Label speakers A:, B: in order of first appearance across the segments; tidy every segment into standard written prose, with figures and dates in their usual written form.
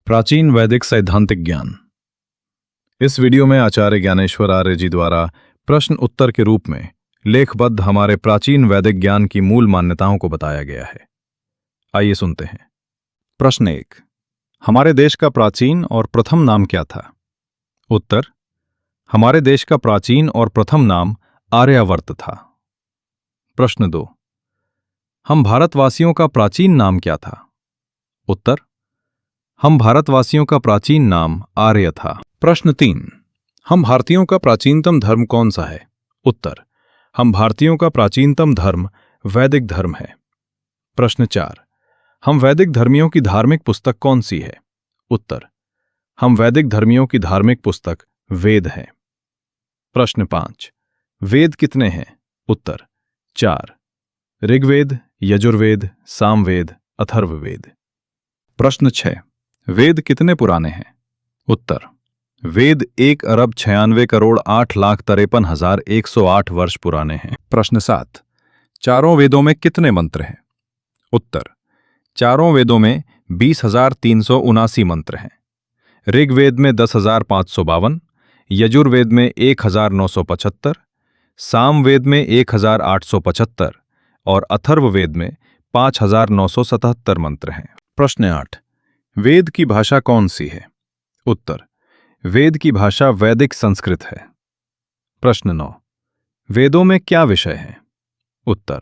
A: प्राचीन वैदिक सैद्धांतिक ज्ञान। इस वीडियो में आचार्य ज्ञानेश्वर आर्य जी द्वारा प्रश्न उत्तर के रूप में लेखबद्ध हमारे प्राचीन वैदिक ज्ञान की मूल मान्यताओं को बताया गया है। आइए सुनते हैं। प्रश्न 1। हमारे देश का प्राचीन और प्रथम नाम क्या था? उत्तर: हमारे देश का प्राचीन और प्रथम नाम आर्यावर्त था। प्रश्न 2। हम भारतवासियों का प्राचीन नाम क्या था? उत्तर: हम भारतवासियों का प्राचीन नाम आर्य था। प्रश्न 3। हम भारतीयों का प्राचीनतम धर्म कौन सा है? उत्तर: हम भारतीयों का प्राचीनतम धर्म वैदिक धर्म है। प्रश्न 4। हम वैदिक धर्मियों की धार्मिक पुस्तक कौन सी है? उत्तर: हम वैदिक धर्मियों की धार्मिक पुस्तक वेद है। प्रश्न 5। वेद कितने हैं? उत्तर: 4। ऋग्वेद, यजुर्वेद, सामवेद, अथर्ववेद। प्रश्न 6। वेद कितने पुराने हैं? उत्तर: वेद 1,96,08,53,108 वर्ष पुराने हैं। प्रश्न 7। चारों वेदों में कितने मंत्र हैं? उत्तर: चारों वेदों में 20,379 मंत्र हैं। ऋग्वेद में 10,552, यजुर्वेद में 1,975, सामवेद में 1,875 और अथर्ववेद में 5,977 मंत्र हैं। प्रश्न 8। वेद की भाषा कौन सी है? उत्तर: वेद की भाषा वैदिक संस्कृत है। प्रश्न 9। वेदों में क्या विषय है? उत्तर: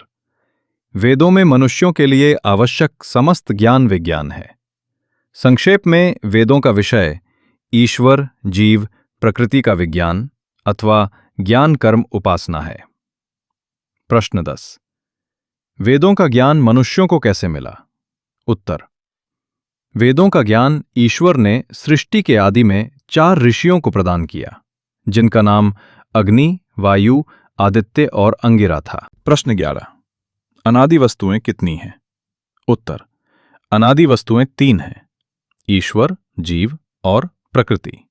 A: वेदों में मनुष्यों के लिए आवश्यक समस्त ज्ञान विज्ञान है। संक्षेप में वेदों का विषय ईश्वर, जीव, प्रकृति का विज्ञान अथवा ज्ञान कर्म उपासना है। प्रश्न 10। वेदों का ज्ञान मनुष्यों को कैसे मिला? उत्तर: वेदों का ज्ञान ईश्वर ने सृष्टि के आदि में 4 ऋषियों को प्रदान किया, जिनका नाम अग्नि, वायु, आदित्य और अंगिरा था। प्रश्न 11। अनादि वस्तुएं कितनी हैं? उत्तर: अनादि वस्तुएं 3 हैं: ईश्वर, जीव और प्रकृति।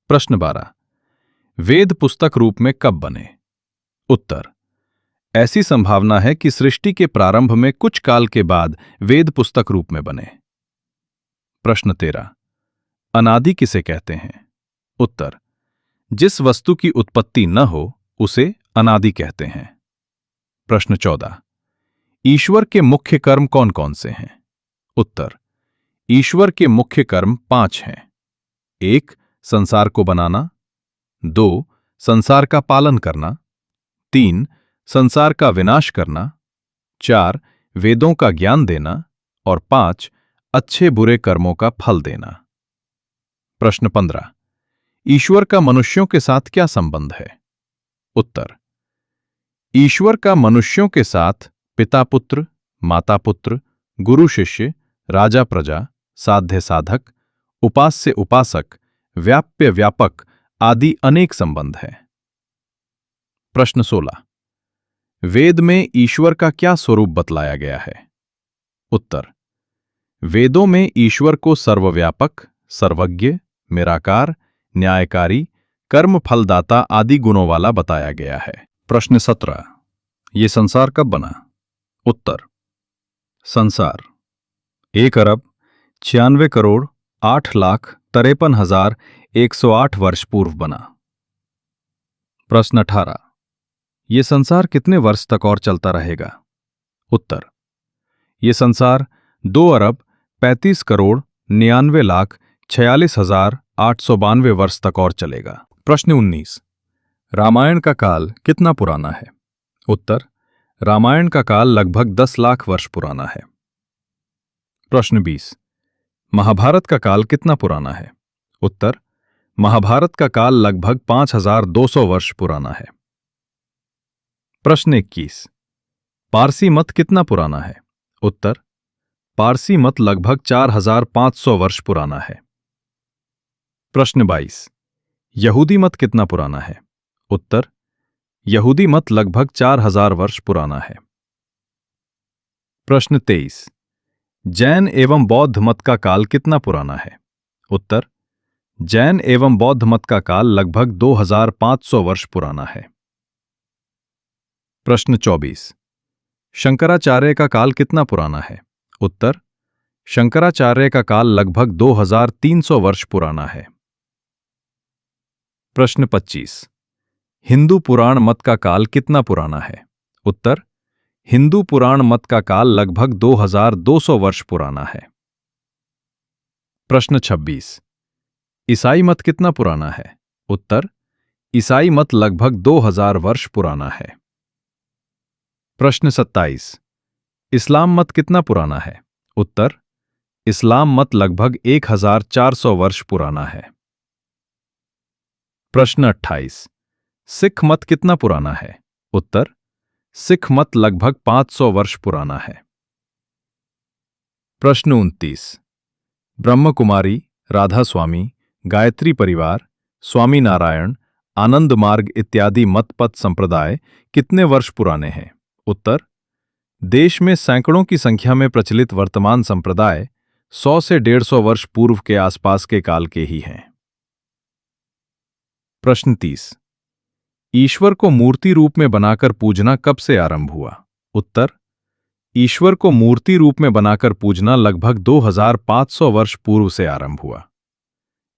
A: प्रश्न 12। वेद पुस्तक रूप में कब बने? उत्तर: ऐसी संभावना है कि सृष्टि के प्रारंभ में कुछ काल के बाद वेद पुस्तक रूप में बने। प्रश्न 13। अनादि किसे कहते हैं? उत्तर: जिस वस्तु की उत्पत्ति न हो उसे अनादि कहते हैं। प्रश्न 14। ईश्वर के मुख्य कर्म कौन कौन से हैं? उत्तर: ईश्वर के मुख्य कर्म 5 हैं। 1. संसार को बनाना, 2. संसार का पालन करना, 3. संसार का विनाश करना, 4. वेदों का ज्ञान देना और 5. अच्छे बुरे कर्मों का फल देना। प्रश्न 15। ईश्वर का मनुष्यों के साथ क्या संबंध है? उत्तर: ईश्वर का मनुष्यों के साथ पिता पुत्र, माता पुत्र, गुरु शिष्य, राजा प्रजा, साध्य साधक, उपास्य उपासक, व्याप्य व्यापक आदि अनेक संबंध हैं। प्रश्न 16। वेद में ईश्वर का क्या स्वरूप बतलाया गया है? उत्तर: वेदों में ईश्वर को सर्वव्यापक, सर्वज्ञ, निराकार, न्यायकारी, कर्म फलदाता आदि गुणों वाला बताया गया है। प्रश्न 17। ये संसार कब बना? उत्तर: संसार 1,96,08,53,108 वर्ष पूर्व बना। प्रश्न 18। ये संसार कितने वर्ष तक और चलता रहेगा? उत्तर: ये संसार 2,35,99,46,892 वर्ष तक और चलेगा। प्रश्न 19। रामायण का काल कितना पुराना है? उत्तर: रामायण का काल लगभग 10 लाख वर्ष पुराना है। प्रश्न 20। महाभारत का काल कितना पुराना है? उत्तर: महाभारत का काल लगभग 5,200 वर्ष पुराना है। प्रश्न 21। पारसी मत कितना पुराना है? उत्तर: पारसी मत लगभग 4,500 वर्ष पुराना है। प्रश्न 22। यहूदी मत कितना पुराना है? उत्तर: यहूदी मत लगभग 4,000 वर्ष पुराना है। प्रश्न 23। जैन एवं बौद्ध मत का काल कितना पुराना है? उत्तर: जैन एवं बौद्ध मत का काल लगभग 2,500 वर्ष पुराना है। प्रश्न 24। शंकराचार्य का काल कितना पुराना है? उत्तर: शंकराचार्य का काल लगभग 2300 वर्ष पुराना है। प्रश्न 25। हिंदू पुराण मत का काल कितना पुराना है? उत्तर: हिंदू पुराण मत का काल लगभग 2200 वर्ष पुराना है। प्रश्न 26। ईसाई मत कितना पुराना है? उत्तर: ईसाई मत लगभग 2000 वर्ष पुराना है। प्रश्न 27। इस्लाम मत कितना पुराना है? उत्तर: इस्लाम मत लगभग 1400 वर्ष पुराना है। प्रश्न 28। सिख मत कितना पुराना है? उत्तर: सिख मत लगभग 500 वर्ष पुराना है। प्रश्न 29। ब्रह्म कुमारी, राधा स्वामी, गायत्री परिवार, स्वामी नारायण, आनंद मार्ग इत्यादि मत पथ संप्रदाय कितने वर्ष पुराने हैं? उत्तर: देश में सैकड़ों की संख्या में प्रचलित वर्तमान संप्रदाय 100 से 150 वर्ष पूर्व के आसपास के काल के ही हैं। प्रश्न 30। ईश्वर को मूर्ति रूप में बनाकर पूजना कब से आरंभ हुआ? उत्तर: ईश्वर को मूर्ति रूप में बनाकर पूजना लगभग 2500 वर्ष पूर्व से आरंभ हुआ।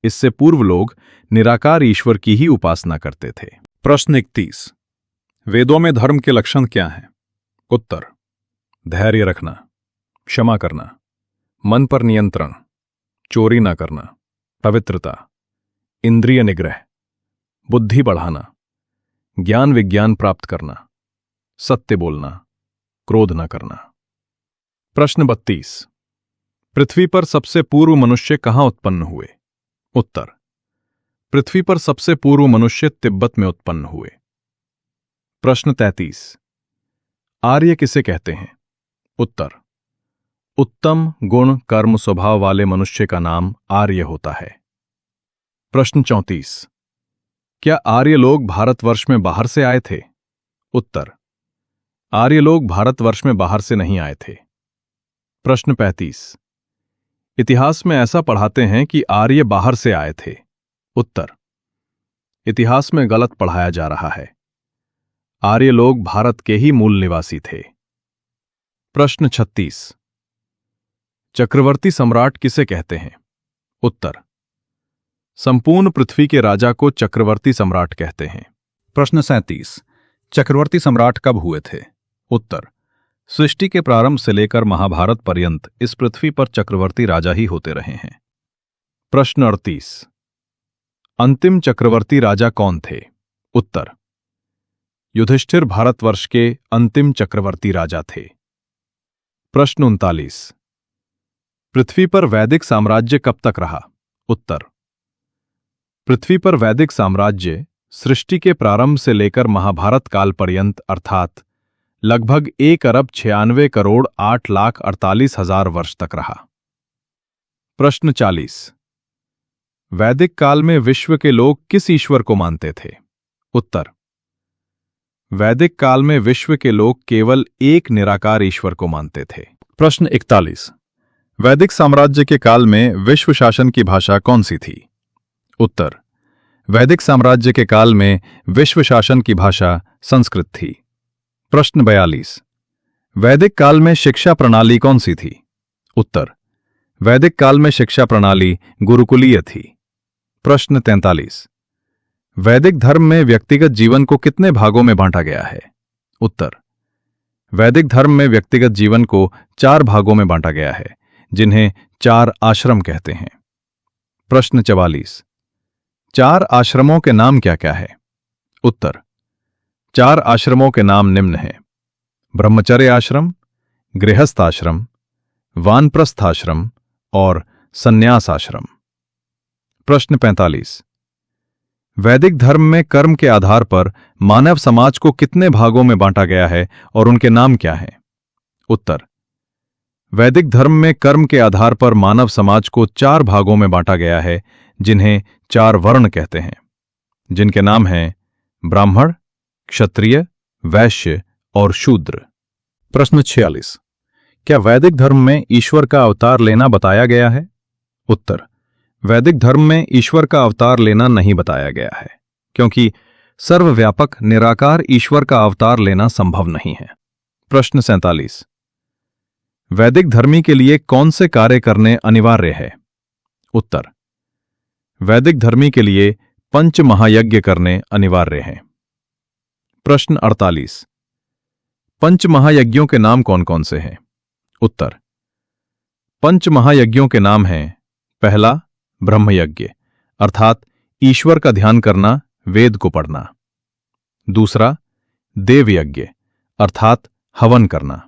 A: इससे पूर्व लोग निराकार ईश्वर की ही उपासना करते थे। प्रश्न 31। वेदों में धर्म के लक्षण क्या हैं? उत्तर: धैर्य रखना, क्षमा करना, मन पर नियंत्रण, चोरी न करना, पवित्रता, इंद्रिय निग्रह, बुद्धि बढ़ाना, ज्ञान विज्ञान प्राप्त करना, सत्य बोलना, क्रोध न करना। प्रश्न 32। पृथ्वी पर सबसे पूर्व मनुष्य कहां उत्पन्न हुए? उत्तर: पृथ्वी पर सबसे पूर्व मनुष्य तिब्बत में उत्पन्न हुए। प्रश्न 33। आर्य किसे कहते हैं? उत्तर: उत्तम गुण कर्म स्वभाव वाले मनुष्य का नाम आर्य होता है। प्रश्न 34। क्या आर्य लोग भारतवर्ष में बाहर से आए थे? उत्तर: आर्य लोग भारतवर्ष में बाहर से नहीं आए थे। प्रश्न 35। इतिहास में ऐसा पढ़ाते हैं कि आर्य बाहर से आए थे। उत्तर: इतिहास में गलत पढ़ाया जा रहा है। आर्य लोग भारत के ही मूल निवासी थे। प्रश्न 36। चक्रवर्ती सम्राट किसे कहते हैं? उत्तर: संपूर्ण पृथ्वी के राजा को चक्रवर्ती सम्राट कहते हैं। प्रश्न 37। चक्रवर्ती सम्राट कब हुए थे? उत्तर: सृष्टि के प्रारंभ से लेकर महाभारत पर्यंत इस पृथ्वी पर चक्रवर्ती राजा ही होते रहे हैं। प्रश्न 38। अंतिम चक्रवर्ती राजा कौन थे? उत्तर: युधिष्ठिर भारतवर्ष के अंतिम चक्रवर्ती राजा थे। प्रश्न 39। पृथ्वी पर वैदिक साम्राज्य कब तक रहा? उत्तर: पृथ्वी पर वैदिक साम्राज्य सृष्टि के प्रारंभ से लेकर महाभारत काल पर्यंत अर्थात लगभग 1,96,08,48,000 वर्ष तक रहा। प्रश्न 40। वैदिक काल में विश्व के लोग किस ईश्वर को मानते थे? उत्तर: वैदिक काल में विश्व के लोग केवल एक निराकार ईश्वर को मानते थे। प्रश्न 41। वैदिक साम्राज्य के काल में विश्व शासन की भाषा कौन सी थी? उत्तर: वैदिक साम्राज्य के काल में विश्व शासन की भाषा संस्कृत थी। प्रश्न 42। वैदिक काल में शिक्षा प्रणाली कौन सी थी? उत्तर: वैदिक काल में शिक्षा प्रणाली गुरुकुलीय थी। प्रश्न 43। वैदिक धर्म में व्यक्तिगत जीवन को कितने भागों में बांटा गया है? उत्तर: वैदिक धर्म में व्यक्तिगत जीवन को 4 भागों में बांटा गया है, जिन्हें 4 आश्रम कहते हैं। प्रश्न 44। 4 आश्रमों के नाम क्या क्या है? उत्तर: 4 आश्रमों के नाम निम्न हैं: ब्रह्मचर्य आश्रम, गृहस्थ आश्रम, वानप्रस्थ आश्रम और संन्यास आश्रम। प्रश्न 45। वैदिक धर्म में कर्म के आधार पर मानव समाज को कितने भागों में बांटा गया है और उनके नाम क्या हैं? उत्तर: वैदिक धर्म में कर्म के आधार पर मानव समाज को 4 भागों में बांटा गया है, जिन्हें 4 वर्ण कहते हैं, जिनके नाम हैं ब्राह्मण, क्षत्रिय, वैश्य और शूद्र। प्रश्न 46। क्या वैदिक धर्म में ईश्वर का अवतार लेना बताया गया है? उत्तर: वैदिक धर्म में ईश्वर का अवतार लेना नहीं बताया गया है, क्योंकि सर्वव्यापक निराकार ईश्वर का अवतार लेना संभव नहीं है। प्रश्न 47। वैदिक धर्मी के लिए कौन से कार्य करने अनिवार्य है? उत्तर: वैदिक धर्मी के लिए पंच महायज्ञ करने अनिवार्य हैं। प्रश्न 48। पंच महायज्ञों के नाम कौन कौन से हैं? उत्तर: पंच महायज्ञों के नाम हैं: पहला, ब्रह्मयज्ञ अर्थात ईश्वर का ध्यान करना, वेद को पढ़ना। दूसरा, देवयज्ञ अर्थात हवन करना।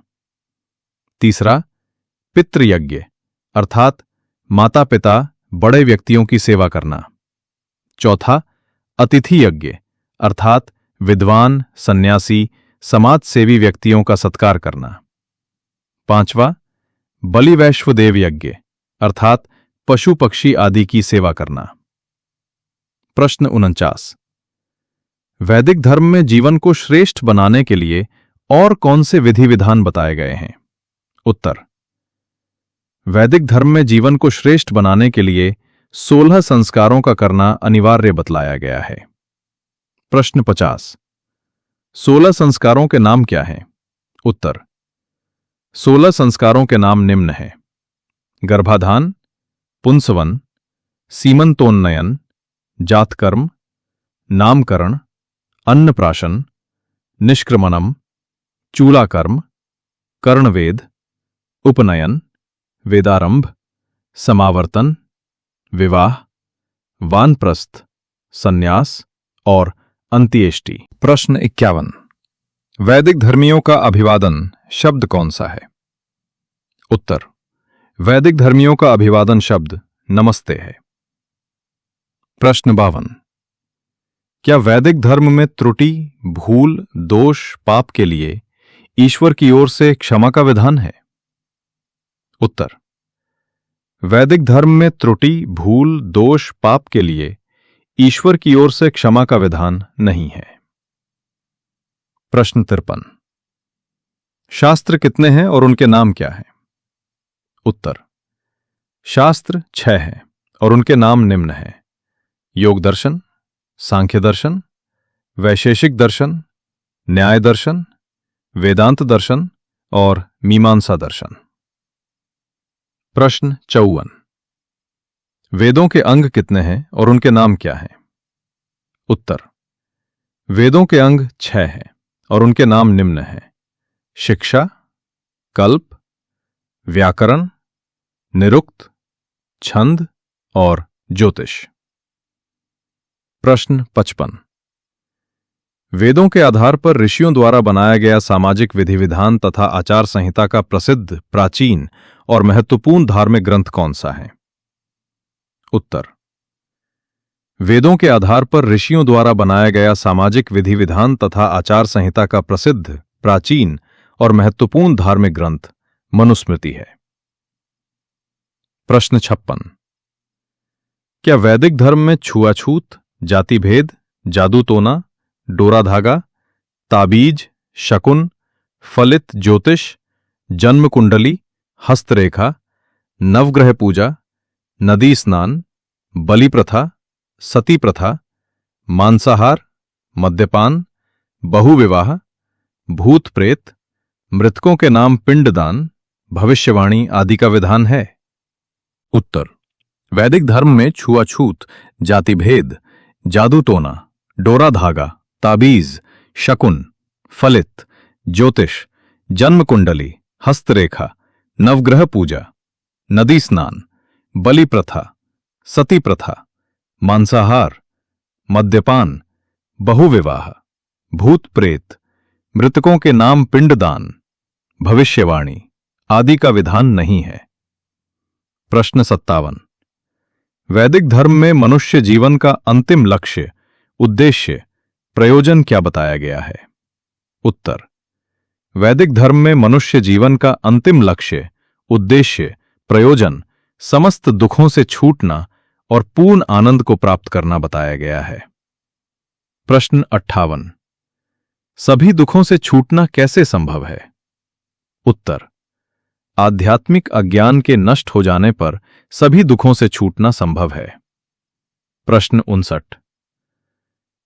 A: तीसरा, पितृयज्ञ अर्थात माता पिता बड़े व्यक्तियों की सेवा करना। चौथा, अतिथि यज्ञ अर्थात विद्वान, सन्यासी, समाज सेवी व्यक्तियों का सत्कार करना। पांचवा, बलिवैश्वदेव यज्ञ अर्थात पशु पक्षी आदि की सेवा करना। प्रश्न 49। वैदिक धर्म में जीवन को श्रेष्ठ बनाने के लिए और कौन से विधि विधान बताए गए हैं? उत्तर: वैदिक धर्म में जीवन को श्रेष्ठ बनाने के लिए 16 संस्कारों का करना अनिवार्य बतलाया गया है। प्रश्न 50। 16 संस्कारों के नाम क्या हैं? उत्तर: 16 संस्कारों के नाम निम्न हैं: गर्भाधान, पुंसवन, सीमंतोन्नयन, जातकर्म, नामकरण, अन्नप्राशन, निष्क्रमणम, चूलाकर्म, कर्णवेद, उपनयन, वेदारंभ, समावर्तन, विवाह, वानप्रस्थ, संन्यास और अंत्येष्टि। प्रश्न 51। वैदिक धर्मियों का अभिवादन शब्द कौन सा है? उत्तर: वैदिक धर्मियों का अभिवादन शब्द नमस्ते है। प्रश्न 52। क्या वैदिक धर्म में त्रुटि, भूल, दोष, पाप के लिए ईश्वर की ओर से क्षमा का विधान है? उत्तर: वैदिक धर्म में त्रुटि, भूल, दोष, पाप के लिए ईश्वर की ओर से क्षमा का विधान नहीं है। प्रश्न 53। शास्त्र कितने हैं और उनके नाम क्या हैं? उत्तर: शास्त्र 6 हैं और उनके नाम निम्न हैं: योग दर्शन, सांख्य दर्शन, वैशेषिक दर्शन, न्याय दर्शन, वेदांत दर्शन और मीमांसा दर्शन। प्रश्न 54। वेदों के अंग कितने हैं और उनके नाम क्या हैं? उत्तर: वेदों के अंग 6 हैं और उनके नाम निम्न हैं: शिक्षा, कल्प, व्याकरण, निरुक्त, छंद और ज्योतिष। प्रश्न 55। वेदों के आधार पर ऋषियों द्वारा बनाया गया सामाजिक विधि विधान तथा आचार संहिता का प्रसिद्ध, प्राचीन और महत्वपूर्ण धार्मिक ग्रंथ कौन सा है? उत्तर: वेदों के आधार पर ऋषियों द्वारा बनाया गया सामाजिक विधि विधान तथा आचार संहिता का प्रसिद्ध, प्राचीन और महत्वपूर्ण धार्मिक ग्रंथ मनुस्मृति है। प्रश्न 56। क्या वैदिक धर्म में छुआछूत, जाति भेद, जादू टोना, डोरा धागा, ताबीज, शकुन, फलित ज्योतिष, जन्म कुंडली, हस्तरेखा, नवग्रह पूजा, नदी स्नान, बलि प्रथा, सती प्रथा, मांसाहार, मद्यपान, बहुविवाह, भूत प्रेत, मृतकों के नाम पिंडदान, भविष्यवाणी आदि का विधान है? उत्तर: वैदिक धर्म में छुआछूत, जाति भेद, जादू टोना, डोरा धागा, ताबीज, शकुन, फलित, ज्योतिष, जन्म कुंडली, हस्तरेखा, नवग्रह पूजा, नदी स्नान, बलि प्रथा, सती प्रथा, मांसाहार, मद्यपान, बहुविवाह, भूत प्रेत, मृतकों के नाम पिंडदान, भविष्यवाणी आदि का विधान नहीं है। प्रश्न 57। वैदिक धर्म में मनुष्य जीवन का अंतिम लक्ष्य, उद्देश्य, प्रयोजन क्या बताया गया है? उत्तर: वैदिक धर्म में मनुष्य जीवन का अंतिम लक्ष्य, उद्देश्य, प्रयोजन समस्त दुखों से छूटना और पूर्ण आनंद को प्राप्त करना बताया गया है। प्रश्न 58। सभी दुखों से छूटना कैसे संभव है? उत्तर: आध्यात्मिक अज्ञान के नष्ट हो जाने पर सभी दुखों से छूटना संभव है। प्रश्न 59।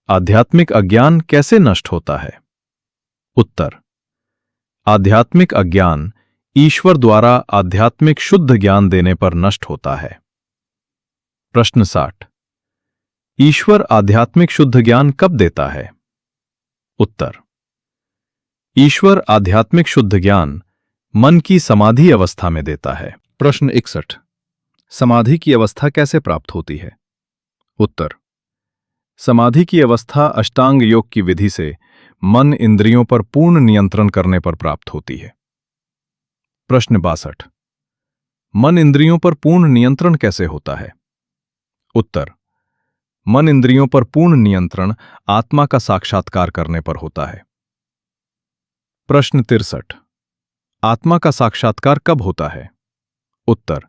A: आध्यात्मिक अज्ञान कैसे नष्ट होता है? उत्तर: आध्यात्मिक अज्ञान ईश्वर द्वारा आध्यात्मिक शुद्ध ज्ञान देने पर नष्ट होता है? प्रश्न 60। ईश्वर आध्यात्मिक शुद्ध ज्ञान कब देता है? उत्तर। ईश्वर आध्यात्मिक शुद्ध ज्ञान मन की समाधि अवस्था में देता है। प्रश्न 61। समाधि की अवस्था कैसे प्राप्त होती है? उत्तर। समाधि की अवस्था अष्टांग योग की विधि से मन इंद्रियों पर पूर्ण नियंत्रण करने पर प्राप्त होती है। प्रश्न 62। मन इंद्रियों पर पूर्ण नियंत्रण कैसे होता है? उत्तर। मन इंद्रियों पर पूर्ण नियंत्रण आत्मा का साक्षात्कार करने पर होता है। प्रश्न 63। आत्मा का साक्षात्कार कब होता है? उत्तर।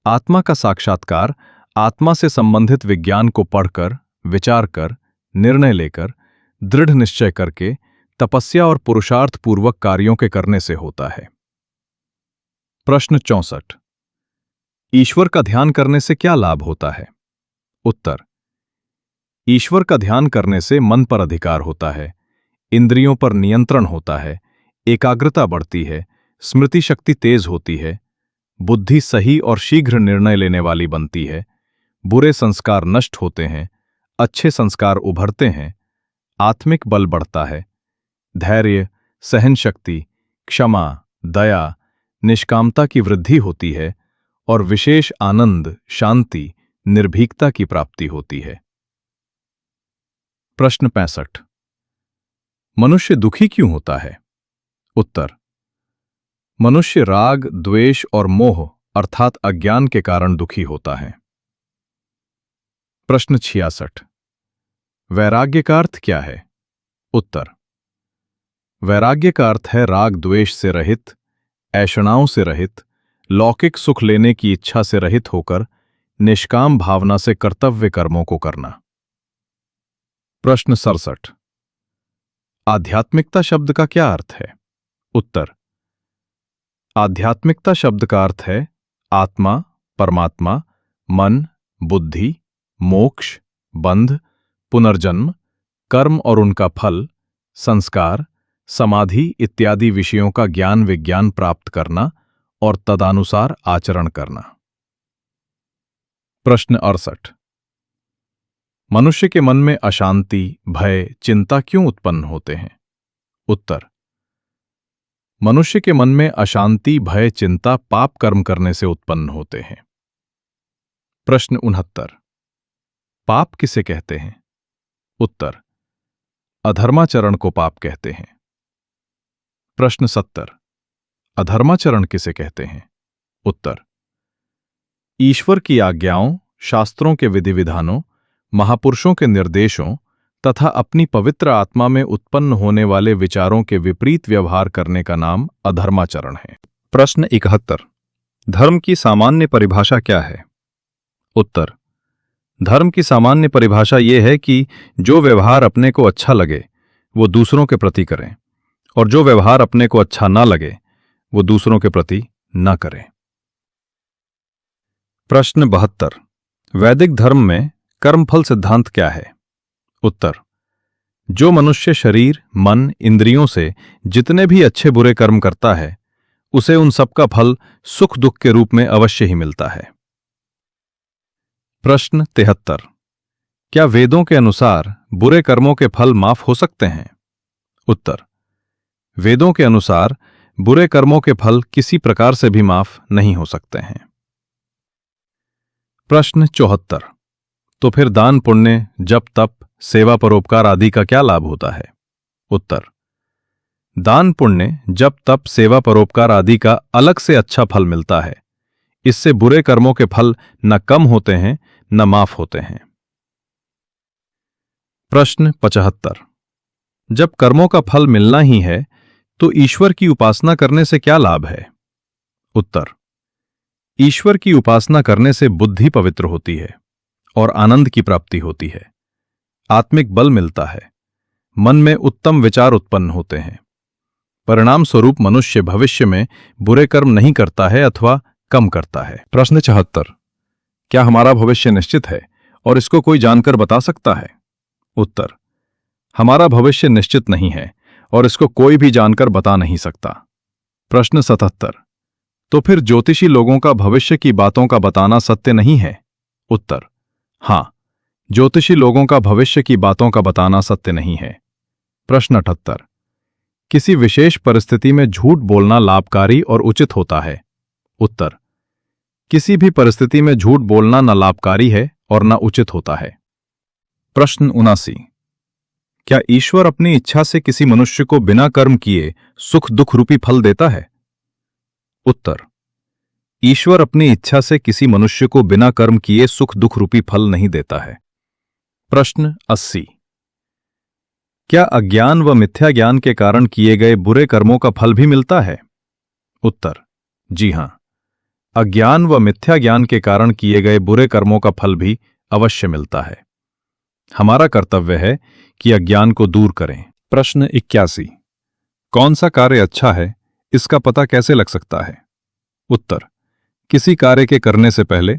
A: आत्मा का साक्षात्कार आत्मा से संबंधित विज्ञान को पढ़कर, विचार कर, निर्णय लेकर, दृढ़ निश्चय करके, तपस्या और पुरुषार्थ पूर्वक कार्यों के करने से होता है। प्रश्न 64। ईश्वर का ध्यान करने से क्या लाभ होता है? उत्तर। ईश्वर का ध्यान करने से मन पर अधिकार होता है, इंद्रियों पर नियंत्रण होता है, एकाग्रता बढ़ती है, स्मृति शक्ति तेज होती है, बुद्धि सही और शीघ्र निर्णय लेने वाली बनती है, बुरे संस्कार नष्ट होते हैं, अच्छे संस्कार उभरते हैं, आत्मिक बल बढ़ता है, धैर्य, सहन शक्ति, क्षमा, दया, निष्कामता की वृद्धि होती है और विशेष आनंद, शांति, निर्भीकता की प्राप्ति होती है। प्रश्न 65। मनुष्य दुखी क्यों होता है? उत्तर। मनुष्य राग, द्वेष और मोह अर्थात अज्ञान के कारण दुखी होता है। प्रश्न 66। वैराग्य का अर्थ क्या है? उत्तर। वैराग्य का अर्थ है राग द्वेष से रहित, ऐषणाओं से रहित, लौकिक सुख लेने की इच्छा से रहित होकर निष्काम भावना से कर्तव्य कर्मों को करना। प्रश्न 67। आध्यात्मिकता शब्द का क्या अर्थ है? उत्तर। आध्यात्मिकता शब्द का अर्थ है आत्मा, परमात्मा, मन, बुद्धि, मोक्ष, बंध, पुनर्जन्म, कर्म और उनका फल, संस्कार, समाधि इत्यादि विषयों का ज्ञान विज्ञान प्राप्त करना और तदानुसार आचरण करना। प्रश्न 68। मनुष्य के मन में अशांति, भय, चिंता क्यों उत्पन्न होते हैं? उत्तर। मनुष्य के मन में अशांति, भय, चिंता पाप कर्म करने से उत्पन्न होते हैं। प्रश्न 69। पाप किसे कहते हैं? उत्तर। अधर्माचरण को पाप कहते हैं। प्रश्न 70। अधर्माचरण किसे कहते हैं? उत्तर। ईश्वर की आज्ञाओं, शास्त्रों के विधि विधानों, महापुरुषों के निर्देशों तथा अपनी पवित्र आत्मा में उत्पन्न होने वाले विचारों के विपरीत व्यवहार करने का नाम अधर्माचरण है। प्रश्न 71। धर्म की सामान्य परिभाषा क्या है? उत्तर। धर्म की सामान्य परिभाषा ये है कि जो व्यवहार अपने को अच्छा लगे वो दूसरों के प्रति करें और जो व्यवहार अपने को अच्छा ना लगे वो दूसरों के प्रति न करें। प्रश्न 72। वैदिक धर्म में कर्मफल सिद्धांत क्या है? उत्तर। जो मनुष्य शरीर, मन, इंद्रियों से जितने भी अच्छे बुरे कर्म करता है उसे उन सब का फल सुख दुख के रूप में अवश्य ही मिलता है। प्रश्न 73। क्या वेदों के अनुसार बुरे कर्मों के फल माफ हो सकते हैं? उत्तर। वेदों के अनुसार बुरे कर्मों के फल किसी प्रकार से भी माफ नहीं हो सकते हैं। प्रश्न 74। तो फिर दान पुण्य, जप तप, सेवा परोपकार आदि का क्या लाभ होता है? उत्तर। दान पुण्य, जप तप, सेवा परोपकार आदि का अलग से अच्छा फल मिलता है। इससे बुरे कर्मों के फल न कम होते हैं न माफ होते हैं। प्रश्न 75। जब कर्मों का फल मिलना ही है तो ईश्वर की उपासना करने से क्या लाभ है? उत्तर। ईश्वर की उपासना करने से बुद्धि पवित्र होती है और आनंद की प्राप्ति होती है, आत्मिक बल मिलता है, मन में उत्तम विचार उत्पन्न होते हैं। परिणाम स्वरूप मनुष्य भविष्य में बुरे कर्म नहीं करता है अथवा कम करता है। प्रश्न 74। क्या हमारा भविष्य निश्चित है और इसको कोई जानकर बता सकता है? उत्तर। हमारा भविष्य निश्चित नहीं है और इसको कोई भी जानकर बता नहीं सकता। प्रश्न 77। तो फिर ज्योतिषी लोगों का भविष्य की बातों का बताना सत्य नहीं है? उत्तर, हां, ज्योतिषी लोगों का भविष्य की बातों का बताना सत्य नहीं है। प्रश्न 78। किसी विशेष परिस्थिति में झूठ बोलना लाभकारी और उचित होता है? उत्तर, किसी भी परिस्थिति में झूठ बोलना न लाभकारी है और न उचित होता है। प्रश्न 79। क्या ईश्वर अपनी इच्छा से किसी मनुष्य को बिना कर्म किए सुख दुख रूपी फल देता है? उत्तर, ईश्वर अपनी इच्छा से किसी मनुष्य को बिना कर्म किए सुख दुख रूपी फल नहीं देता है। प्रश्न 80। क्या अज्ञान व मिथ्या ज्ञान के कारण किए गए बुरे कर्मों का फल भी मिलता है? उत्तर, जी हां, अज्ञान व मिथ्या ज्ञान के कारण किए गए बुरे कर्मों का फल भी अवश्य मिलता है। हमारा कर्तव्य है कि अज्ञान को दूर करें। प्रश्न 81। कौन सा कार्य अच्छा है, इसका पता कैसे लग सकता है? उत्तर, किसी कार्य के करने से पहले,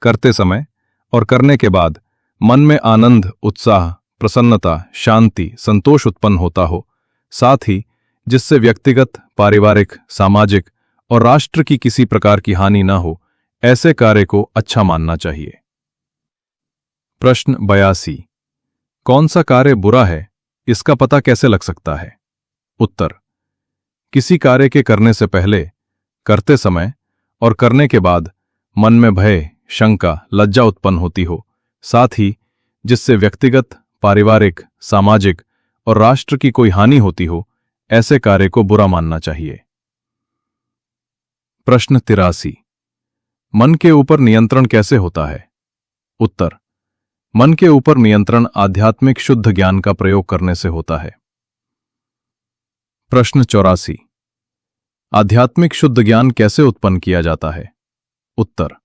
A: करते समय और करने के बाद मन में आनंद, उत्साह, प्रसन्नता, शांति, संतोष उत्पन्न होता हो, साथ ही जिससे व्यक्तिगत, पारिवारिक, सामाजिक और राष्ट्र की किसी प्रकार की हानि न हो, ऐसे कार्य को अच्छा मानना चाहिए। प्रश्न 82। कौन सा कार्य बुरा है, इसका पता कैसे लग सकता है? उत्तर, किसी कार्य के करने से पहले, करते समय और करने के बाद मन में भय, शंका, लज्जा उत्पन्न होती हो, साथ ही जिससे व्यक्तिगत, पारिवारिक, सामाजिक और राष्ट्र की कोई हानि होती हो, ऐसे कार्य को बुरा मानना चाहिए। प्रश्न 83। मन के ऊपर नियंत्रण कैसे होता है? उत्तर, मन के ऊपर नियंत्रण आध्यात्मिक शुद्ध ज्ञान का प्रयोग करने से होता है। प्रश्न 84। आध्यात्मिक शुद्ध ज्ञान कैसे उत्पन्न किया जाता है? उत्तर,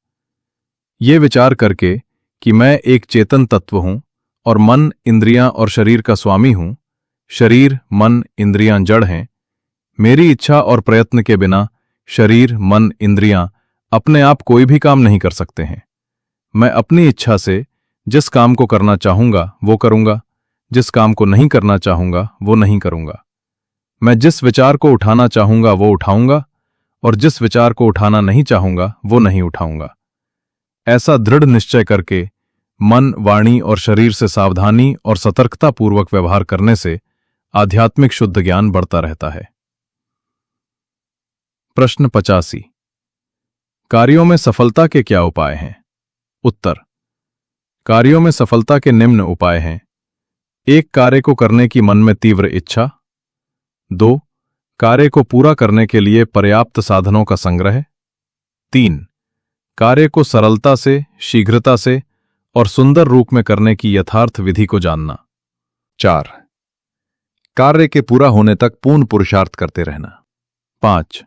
A: ये विचार करके कि मैं एक चेतन तत्व हूं और मन, इंद्रियां और शरीर का स्वामी हूं, शरीर, मन, इंद्रियां जड़ हैं, मेरी इच्छा और प्रयत्न के बिना शरीर, मन, इंद्रियां अपने आप कोई भी काम नहीं कर सकते हैं। मैं अपनी इच्छा से जिस काम को करना चाहूंगा वो करूंगा, जिस काम को नहीं करना चाहूंगा वो नहीं करूंगा। मैं जिस विचार को उठाना चाहूंगा वो उठाऊंगा और जिस विचार को उठाना नहीं चाहूंगा वो नहीं उठाऊंगा। ऐसा दृढ़ निश्चय करके मन, वाणी और शरीर से सावधानी और सतर्कतापूर्वक व्यवहार करने से आध्यात्मिक शुद्ध ज्ञान बढ़ता रहता है। प्रश्न 85। कार्यों में सफलता के क्या उपाय हैं? उत्तर, कार्यों में सफलता के निम्न उपाय हैं। 1. कार्य को करने की मन में तीव्र इच्छा। 2. कार्य को पूरा करने के लिए पर्याप्त साधनों का संग्रह। 3. कार्य को सरलता से, शीघ्रता से और सुंदर रूप में करने की यथार्थ विधि को जानना। 4. कार्य के पूरा होने तक पूर्ण पुरुषार्थ करते रहना। 5.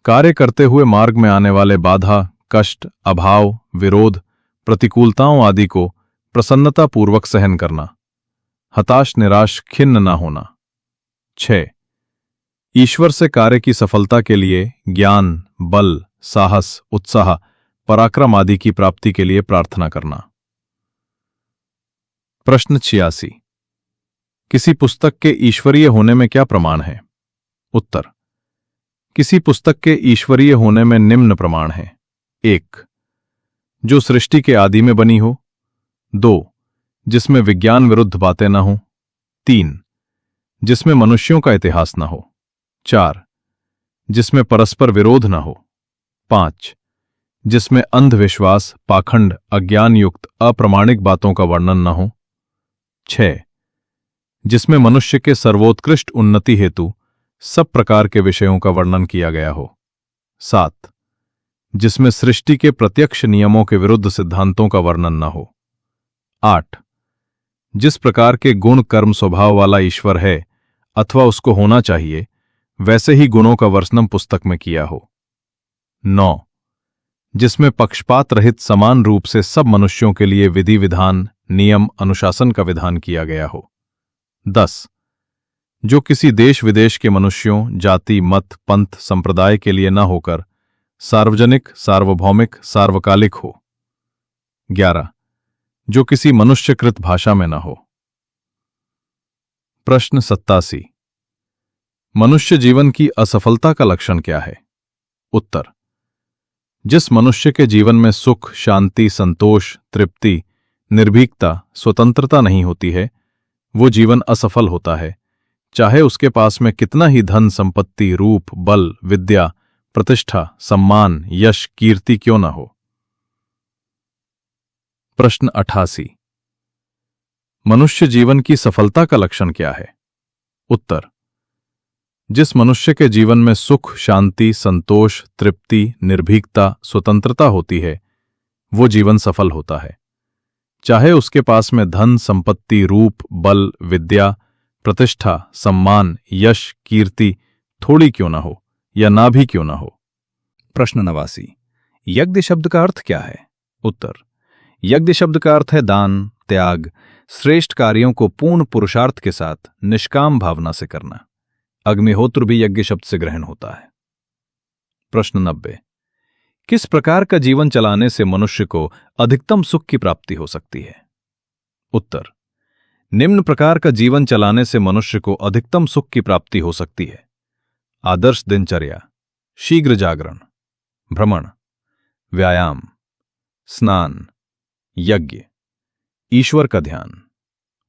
A: कार्य करते हुए मार्ग में आने वाले बाधा, कष्ट, अभाव, विरोध, प्रतिकूलताओं आदि को प्रसन्नतापूर्वक सहन करना। हताश, निराश, खिन्न न होना। 6. ईश्वर से कार्य की सफलता के लिए ज्ञान, बल, साहस, उत्साह, पराक्रम आदि की प्राप्ति के लिए प्रार्थना करना। प्रश्न 86। किसी पुस्तक के ईश्वरीय होने में क्या प्रमाण है? उत्तर, किसी पुस्तक के ईश्वरीय होने में निम्न प्रमाण हैं। 1. जो सृष्टि के आदि में बनी हो। 2. जिसमें विज्ञान विरुद्ध बातें न हो। 3. जिसमें मनुष्यों का इतिहास न हो। 4. जिसमें परस्पर विरोध न हो। 5. जिसमें अंधविश्वास, पाखंड, अज्ञान युक्त अप्रामाणिक बातों का वर्णन न हो। 6. जिसमें मनुष्य के सर्वोत्कृष्ट उन्नति हेतु सब प्रकार के विषयों का वर्णन किया गया हो। 7. जिसमें सृष्टि के प्रत्यक्ष नियमों के विरुद्ध सिद्धांतों का वर्णन न हो। 8. जिस प्रकार के गुण, कर्म, स्वभाव वाला ईश्वर है अथवा उसको होना चाहिए, वैसे ही गुणों का वर्णन पुस्तक में किया हो। 9. जिसमें पक्षपात रहित समान रूप से सब मनुष्यों के लिए विधि, विधान, नियम, अनुशासन का विधान किया गया हो। 10. जो किसी देश विदेश के मनुष्यों, जाति, मत, पंथ, संप्रदाय के लिए न होकर सार्वजनिक, सार्वभौमिक, सार्वकालिक हो। 11. जो किसी मनुष्यकृत भाषा में न हो। प्रश्न 87। मनुष्य जीवन की असफलता का लक्षण क्या है? उत्तर: जिस मनुष्य के जीवन में सुख, शांति, संतोष, तृप्ति, निर्भीकता, स्वतंत्रता नहीं होती है, वो जीवन असफल होता है, चाहे उसके पास में कितना ही धन, संपत्ति, रूप, बल, विद्या, प्रतिष्ठा, सम्मान, यश, कीर्ति क्यों न हो। प्रश्न 88। मनुष्य जीवन की सफलता का लक्षण क्या है? उत्तर: जिस मनुष्य के जीवन में सुख, शांति, संतोष, तृप्ति, निर्भीकता, स्वतंत्रता होती है, वो जीवन सफल होता है, चाहे उसके पास में धन, संपत्ति, रूप, बल, विद्या, प्रतिष्ठा, सम्मान, यश, कीर्ति थोड़ी क्यों न हो या ना भी क्यों न हो। प्रश्न 89। यज्ञ शब्द का अर्थ क्या है? उत्तर: यज्ञ शब्द का अर्थ है दान, त्याग, श्रेष्ठ कार्यों को पूर्ण पुरुषार्थ के साथ निष्काम भावना से करना। अग्निहोत्र भी यज्ञ शब्द से ग्रहण होता है। प्रश्न 90। किस प्रकार का जीवन चलाने से मनुष्य को अधिकतम सुख की प्राप्ति हो सकती है? उत्तर: निम्न प्रकार का जीवन चलाने से मनुष्य को अधिकतम सुख की प्राप्ति हो सकती है: आदर्श दिनचर्या, शीघ्र जागरण, भ्रमण, व्यायाम, स्नान, यज्ञ, ईश्वर का ध्यान,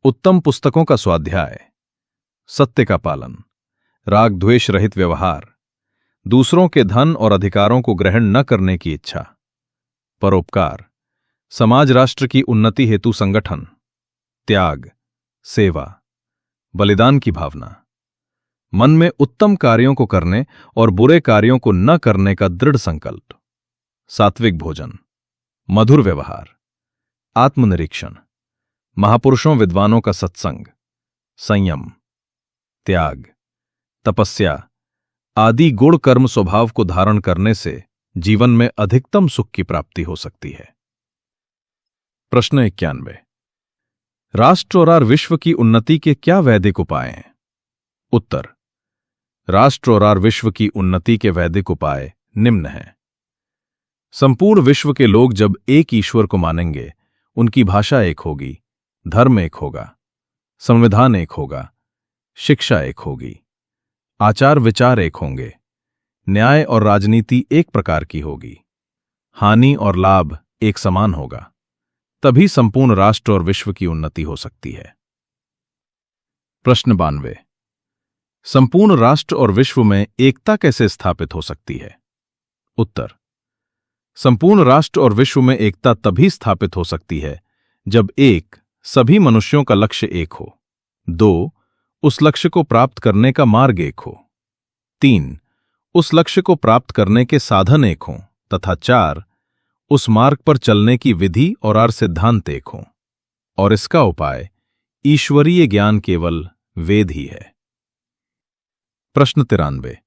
A: उत्तम पुस्तकों का स्वाध्याय, सत्य का पालन, राग द्वेष रहित व्यवहार, दूसरों के धन और अधिकारों को ग्रहण न करने की इच्छा, परोपकार, समाज राष्ट्र की उन्नति हेतु संगठन, त्याग, सेवा, बलिदान की भावना, मन में उत्तम कार्यों को करने और बुरे कार्यों को न करने का दृढ़ संकल्प, सात्विक भोजन, मधुर व्यवहार, आत्मनिरीक्षण, महापुरुषों विद्वानों का सत्संग, संयम, त्याग, तपस्या आदि गुण कर्म स्वभाव को धारण करने से जीवन में अधिकतम सुख की प्राप्ति हो सकती है। प्रश्न 91। राष्ट्र और विश्व की उन्नति के क्या वैदिक उपाय हैं? उत्तर: राष्ट्र और विश्व की उन्नति के वैदिक उपाय निम्न हैं। संपूर्ण विश्व के लोग जब एक ईश्वर को मानेंगे, उनकी भाषा एक होगी, धर्म एक होगा, संविधान एक होगा, शिक्षा एक होगी, आचार विचार एक होंगे, न्याय और राजनीति एक प्रकार की होगी, हानि और लाभ एक समान होगा, तभी संपूर्ण राष्ट्र और विश्व की उन्नति हो सकती है। प्रश्न 92। संपूर्ण राष्ट्र और विश्व में एकता कैसे स्थापित हो सकती है? उत्तर: संपूर्ण राष्ट्र और विश्व में एकता तभी स्थापित हो सकती है जब 1. सभी मनुष्यों का लक्ष्य एक हो, 2. उस लक्ष्य को प्राप्त करने का मार्ग एक हो, 3. उस लक्ष्य को प्राप्त करने के साधन एक हों, तथा 4. उस मार्ग पर चलने की विधि और सिद्धांत एक हों, और इसका उपाय ईश्वरीय ज्ञान केवल वेद ही है। प्रश्न 93।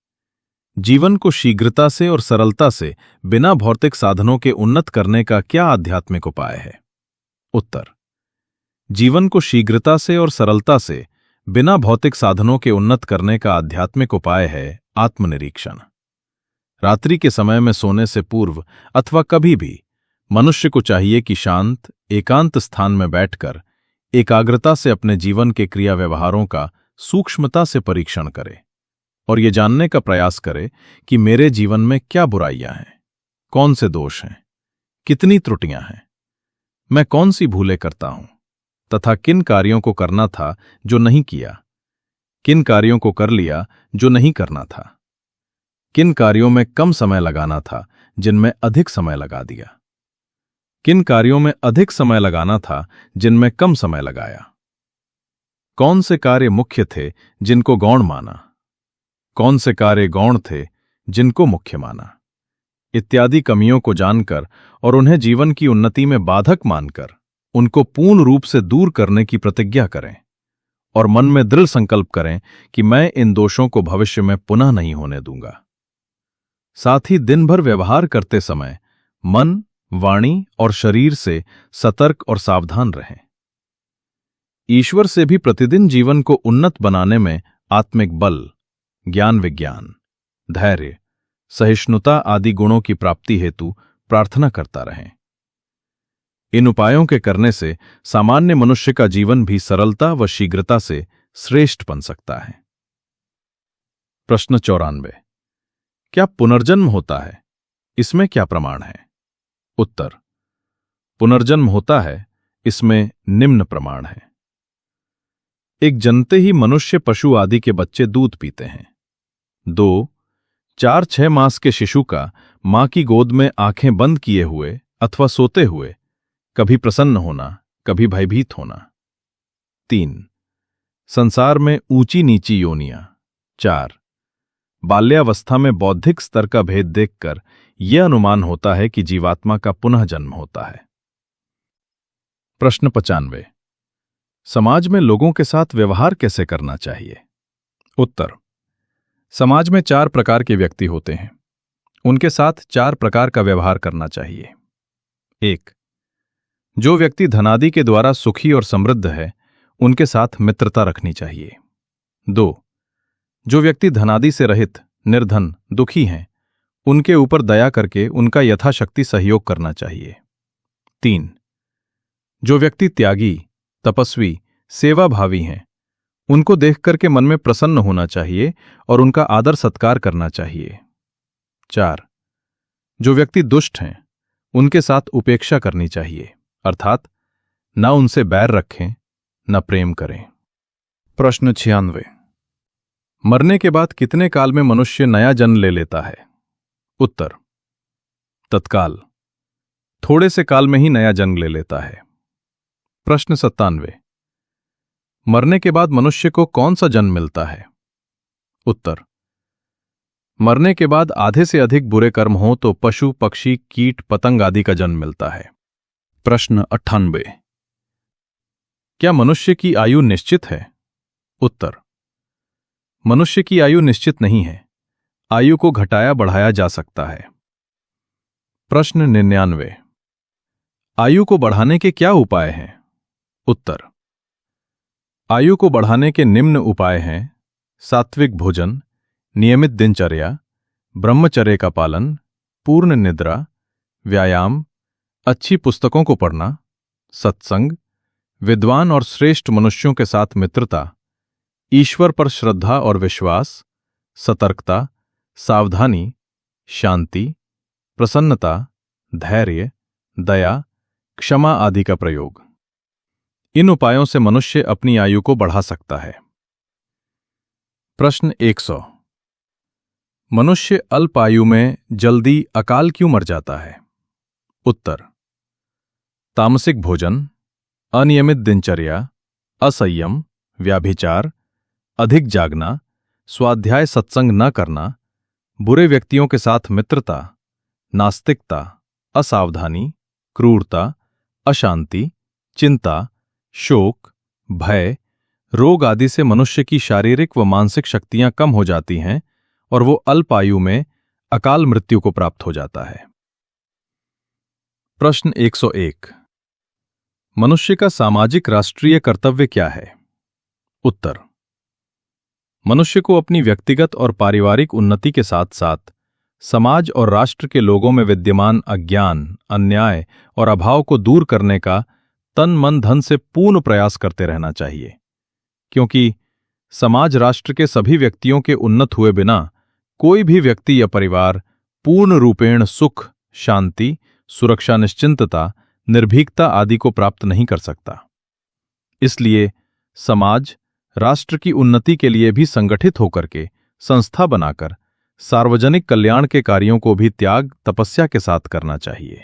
A: जीवन को शीघ्रता से और सरलता से बिना भौतिक साधनों के उन्नत करने का क्या आध्यात्मिक उपाय है? उत्तर: जीवन को शीघ्रता से और सरलता से बिना भौतिक साधनों के उन्नत करने का आध्यात्मिक उपाय है आत्मनिरीक्षण। रात्रि के समय में सोने से पूर्व अथवा कभी भी मनुष्य को चाहिए कि शांत, एकांत स्थान में बैठकर एकाग्रता से अपने जीवन के क्रिया व्यवहारों का सूक्ष्मता से परीक्षण करे और ये जानने का प्रयास करे कि मेरे जीवन में क्या बुराइयां हैं, कौन से दोष हैं, कितनी त्रुटियां हैं, मैं कौन सी भूलें करता हूं, तथा किन कार्यों को करना था जो नहीं किया, किन कार्यों को कर लिया जो नहीं करना था, किन कार्यों में कम समय लगाना था जिनमें अधिक समय लगा दिया, किन कार्यों में अधिक समय लगाना था जिनमें कम समय लगाया, कौन से कार्य मुख्य थे जिनको गौण माना, कौन से कार्य गौण थे जिनको मुख्य माना, इत्यादि कमियों को जानकर और उन्हें जीवन की उन्नति में बाधक मानकर उनको पूर्ण रूप से दूर करने की प्रतिज्ञा करें और मन में दृढ़ संकल्प करें कि मैं इन दोषों को भविष्य में पुनः नहीं होने दूंगा। साथ ही दिन भर व्यवहार करते समय मन, वाणी और शरीर से सतर्क और सावधान रहें। ईश्वर से भी प्रतिदिन जीवन को उन्नत बनाने में आत्मिक बल, ज्ञान विज्ञान, धैर्य, सहिष्णुता आदि गुणों की प्राप्ति हेतु प्रार्थना करता रहें। इन उपायों के करने से सामान्य मनुष्य का जीवन भी सरलता व शीघ्रता से श्रेष्ठ बन सकता है। प्रश्न 94। क्या पुनर्जन्म होता है? इसमें क्या प्रमाण है? उत्तर। पुनर्जन्म होता है, इसमें निम्न प्रमाण है। एक जनते ही मनुष्य, पशु आदि के बच्चे दूध पीते हैं। 2, 4-6 मास के शिशु का मां की गोद में आंखें बंद किए हुए अथवा सोते हुए कभी प्रसन्न होना, कभी भयभीत होना। 3, संसार में ऊंची नीची योनियां। 4, बाल्यावस्था में बौद्धिक स्तर का भेद देखकर यह अनुमान होता है कि जीवात्मा का पुनः जन्म होता है। प्रश्न 95। समाज में लोगों के साथ व्यवहार कैसे करना चाहिए? उत्तर। समाज में 4 प्रकार के व्यक्ति होते हैं। उनके साथ 4 प्रकार का व्यवहार करना चाहिए। 1, जो व्यक्ति धनादि के द्वारा सुखी और समृद्ध है, उनके साथ मित्रता रखनी चाहिए। 2, जो व्यक्ति धनादि से रहित, निर्धन, दुखी हैं, उनके ऊपर दया करके उनका यथाशक्ति सहयोग करना चाहिए। 3, जो व्यक्ति त्यागी, तपस्वी, सेवाभावी हैं, उनको देख करके मन में प्रसन्न होना चाहिए और उनका आदर सत्कार करना चाहिए। 4, जो व्यक्ति दुष्ट हैं, उनके साथ उपेक्षा करनी चाहिए, अर्थात न उनसे बैर रखें, न प्रेम करें। प्रश्न 96। मरने के बाद कितने काल में मनुष्य नया जन्म ले लेता है? उत्तर। तत्काल, थोड़े से काल में ही नया जन्म ले लेता है। प्रश्न 97। मरने के बाद मनुष्य को कौन सा जन्म मिलता है? उत्तर। मरने के बाद आधे से अधिक बुरे कर्म हों तो पशु, पक्षी, कीट, पतंग आदि का जन्म मिलता है। प्रश्न 98। क्या मनुष्य की आयु निश्चित है? उत्तर। मनुष्य की आयु निश्चित नहीं है, आयु को घटाया बढ़ाया जा सकता है। प्रश्न 99। आयु को बढ़ाने के क्या उपाय हैं? उत्तर। आयु को बढ़ाने के निम्न उपाय हैं: सात्विक भोजन, नियमित दिनचर्या, ब्रह्मचर्य का पालन, पूर्ण निद्रा, व्यायाम, अच्छी पुस्तकों को पढ़ना, सत्संग, विद्वान और श्रेष्ठ मनुष्यों के साथ मित्रता, ईश्वर पर श्रद्धा और विश्वास, सतर्कता, सावधानी, शांति, प्रसन्नता, धैर्य, दया, क्षमा आदि का प्रयोग। इन उपायों से मनुष्य अपनी आयु को बढ़ा सकता है। प्रश्न 100। मनुष्य अल्प आयु में जल्दी अकाल क्यों मर जाता है? उत्तर। तामसिक भोजन, अनियमित दिनचर्या, असंयम, व्याभिचार, अधिक जागना, स्वाध्याय सत्संग न करना, बुरे व्यक्तियों के साथ मित्रता, नास्तिकता, असावधानी, क्रूरता, अशांति, चिंता, शोक, भय, रोग आदि से मनुष्य की शारीरिक व मानसिक शक्तियां कम हो जाती हैं और वो अल्प आयु में अकाल मृत्यु को प्राप्त हो जाता है। प्रश्न 101। मनुष्य का सामाजिक राष्ट्रीय कर्तव्य क्या है? उत्तर। मनुष्य को अपनी व्यक्तिगत और पारिवारिक उन्नति के साथ साथ समाज और राष्ट्र के लोगों में विद्यमान अज्ञान, अन्याय और अभाव को दूर करने का तन मन धन से पूर्ण प्रयास करते रहना चाहिए, क्योंकि समाज राष्ट्र के सभी व्यक्तियों के उन्नत हुए बिना कोई भी व्यक्ति या परिवार पूर्ण रूपेण सुख, शांति, सुरक्षा, निश्चिंतता, निर्भीकता आदि को प्राप्त नहीं कर सकता। इसलिए समाज राष्ट्र की उन्नति के लिए भी संगठित होकर के संस्था बनाकर सार्वजनिक कल्याण के कार्यों को भी त्याग, तपस्या के साथ करना चाहिए।